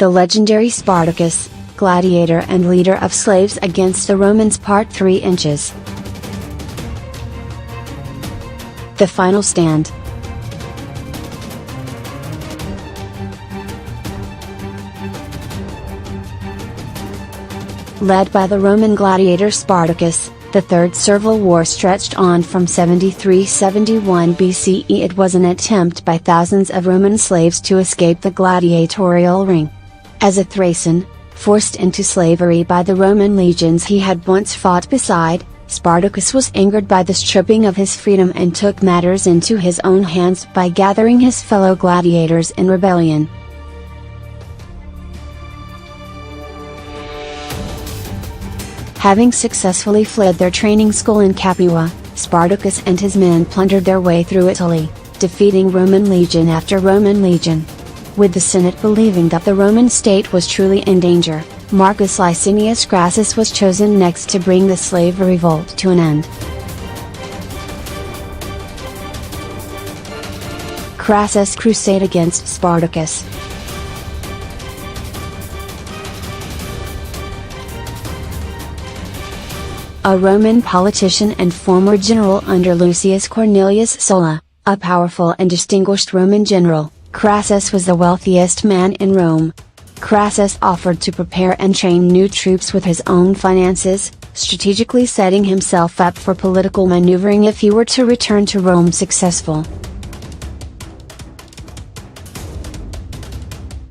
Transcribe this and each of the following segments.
The legendary Spartacus, gladiator and leader of slaves against the Romans, Part 3 inches. The final stand. Led by the Roman gladiator Spartacus, the Third Servile War stretched on from 73–71 BCE. It was an attempt by thousands of Roman slaves to escape the gladiatorial ring. As a Thracian, forced into slavery by the Roman legions he had once fought beside, Spartacus was angered by the stripping of his freedom and took matters into his own hands by gathering his fellow gladiators in rebellion. Having successfully fled their training school in Capua, Spartacus and his men plundered their way through Italy, defeating Roman legion after Roman legion. With the Senate believing that the Roman state was truly in danger, Marcus Licinius Crassus was chosen next to bring the slave revolt to an end. Crassus' crusade against Spartacus. A Roman politician and former general under Lucius Cornelius Sulla, a powerful and distinguished Roman general, Crassus was the wealthiest man in Rome. Crassus offered to prepare and train new troops with his own finances, strategically setting himself up for political maneuvering if he were to return to Rome successful.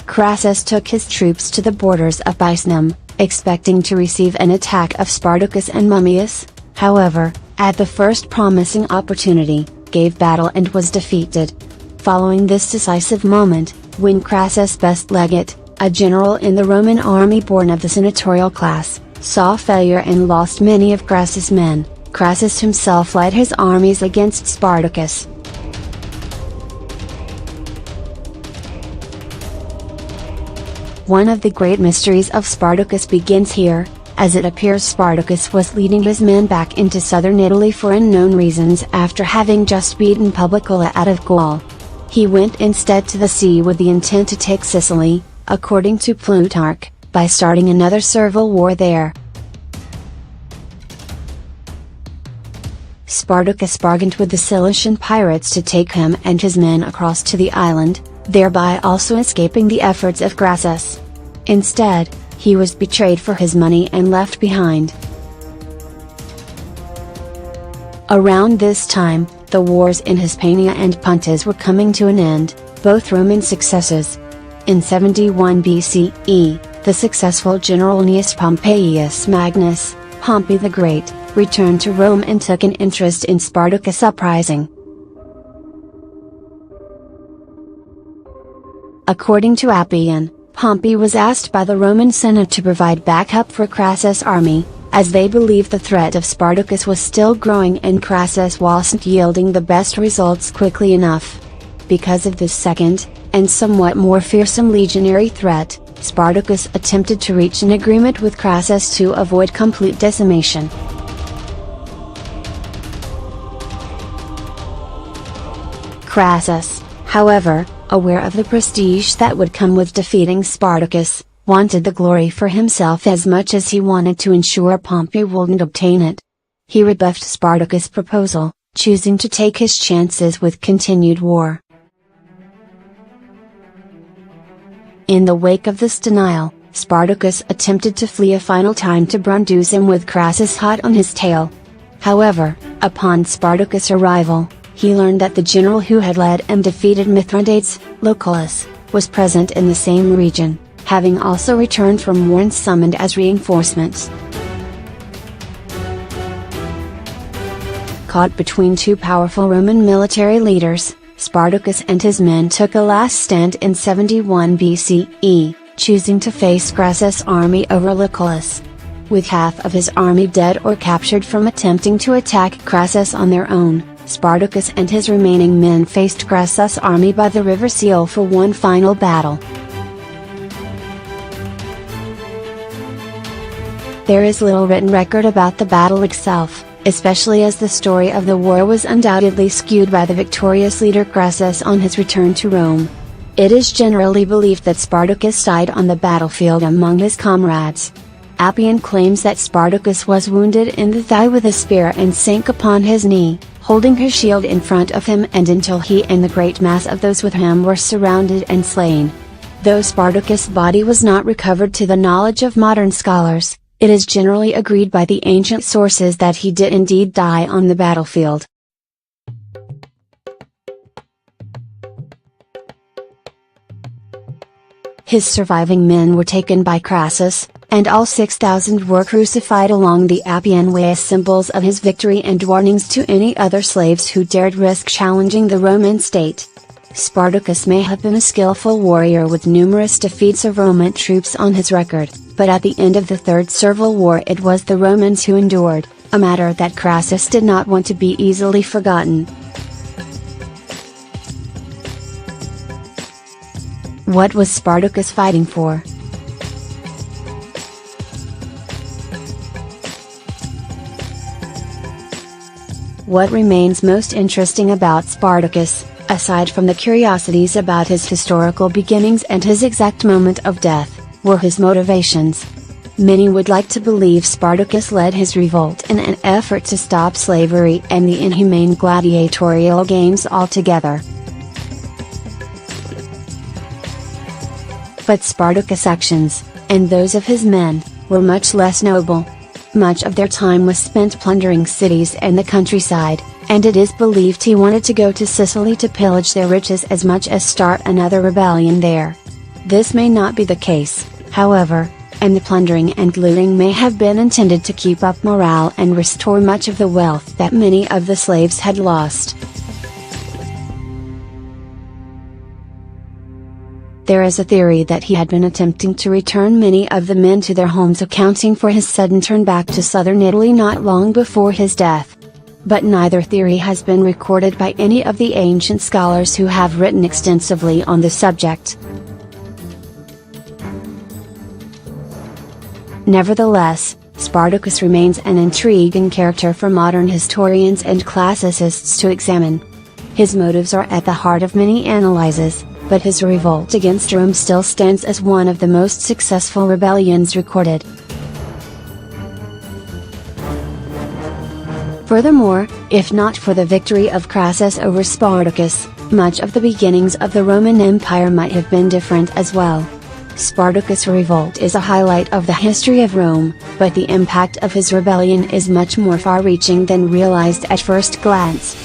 Crassus took his troops to the borders of Picenum, expecting to receive an attack of Spartacus and Mummius, however, at the first promising opportunity, gave battle and was defeated. Following this decisive moment, when Crassus' best legate, a general in the Roman army born of the senatorial class, saw failure and lost many of Crassus' men, Crassus himself led his armies against Spartacus. One of the great mysteries of Spartacus begins here, as it appears Spartacus was leading his men back into southern Italy for unknown reasons after having just beaten Publicola out of Gaul. He went instead to the sea with the intent to take Sicily, according to Plutarch, by starting another servile war there. Spartacus bargained with the Cilician pirates to take him and his men across to the island, thereby also escaping the efforts of Crassus. Instead, he was betrayed for his money and left behind. Around this time, the wars in Hispania and Pontus were coming to an end, both Roman successes. In 71 BCE, the successful general Gnaeus Pompeius Magnus, Pompey the Great, returned to Rome and took an interest in Spartacus' uprising. According to Appian, Pompey was asked by the Roman Senate to provide backup for Crassus' army, as they believed the threat of Spartacus was still growing and Crassus wasn't yielding the best results quickly enough. Because of this second, and somewhat more fearsome legionary threat, Spartacus attempted to reach an agreement with Crassus to avoid complete decimation. Crassus, however, aware of the prestige that would come with defeating Spartacus, wanted the glory for himself as much as he wanted to ensure Pompey wouldn't obtain it. He rebuffed Spartacus' proposal, choosing to take his chances with continued war. In the wake of this denial, Spartacus attempted to flee a final time to Brundisium with Crassus hot on his tail. However, upon Spartacus' arrival, he learned that the general who had led and defeated Mithridates, Lucullus, was present in the same region, having also returned from warns summoned as reinforcements. Caught between two powerful Roman military leaders, Spartacus and his men took a last stand in 71 BCE, choosing to face Crassus' army over Lucullus. With half of his army dead or captured from attempting to attack Crassus on their own, Spartacus and his remaining men faced Crassus' army by the river Seal for one final battle. There is little written record about the battle itself, especially as the story of the war was undoubtedly skewed by the victorious leader Crassus on his return to Rome. It is generally believed that Spartacus died on the battlefield among his comrades. Appian claims that Spartacus was wounded in the thigh with a spear and sank upon his knee, holding his shield in front of him and until he and the great mass of those with him were surrounded and slain. Though Spartacus' body was not recovered to the knowledge of modern scholars, it is generally agreed by the ancient sources that he did indeed die on the battlefield. His surviving men were taken by Crassus, and all 6,000 were crucified along the Appian Way as symbols of his victory and warnings to any other slaves who dared risk challenging the Roman state. Spartacus may have been a skillful warrior with numerous defeats of Roman troops on his record, but at the end of the Third Servile War it was the Romans who endured, a matter that Crassus did not want to be easily forgotten. What was Spartacus fighting for? What remains most interesting about Spartacus, aside from the curiosities about his historical beginnings and his exact moment of death, were his motivations. Many would like to believe Spartacus led his revolt in an effort to stop slavery and the inhumane gladiatorial games altogether. But Spartacus' actions, and those of his men, were much less noble. Much of their time was spent plundering cities and the countryside, and it is believed he wanted to go to Sicily to pillage their riches as much as start another rebellion there. This may not be the case, however, and the plundering and looting may have been intended to keep up morale and restore much of the wealth that many of the slaves had lost. There is a theory that he had been attempting to return many of the men to their homes, accounting for his sudden turn back to southern Italy not long before his death. But neither theory has been recorded by any of the ancient scholars who have written extensively on the subject. Nevertheless, Spartacus remains an intriguing character for modern historians and classicists to examine. His motives are at the heart of many analyses, but his revolt against Rome still stands as one of the most successful rebellions recorded. Furthermore, if not for the victory of Crassus over Spartacus, much of the beginnings of the Roman Empire might have been different as well. Spartacus' revolt is a highlight of the history of Rome, but the impact of his rebellion is much more far-reaching than realized at first glance.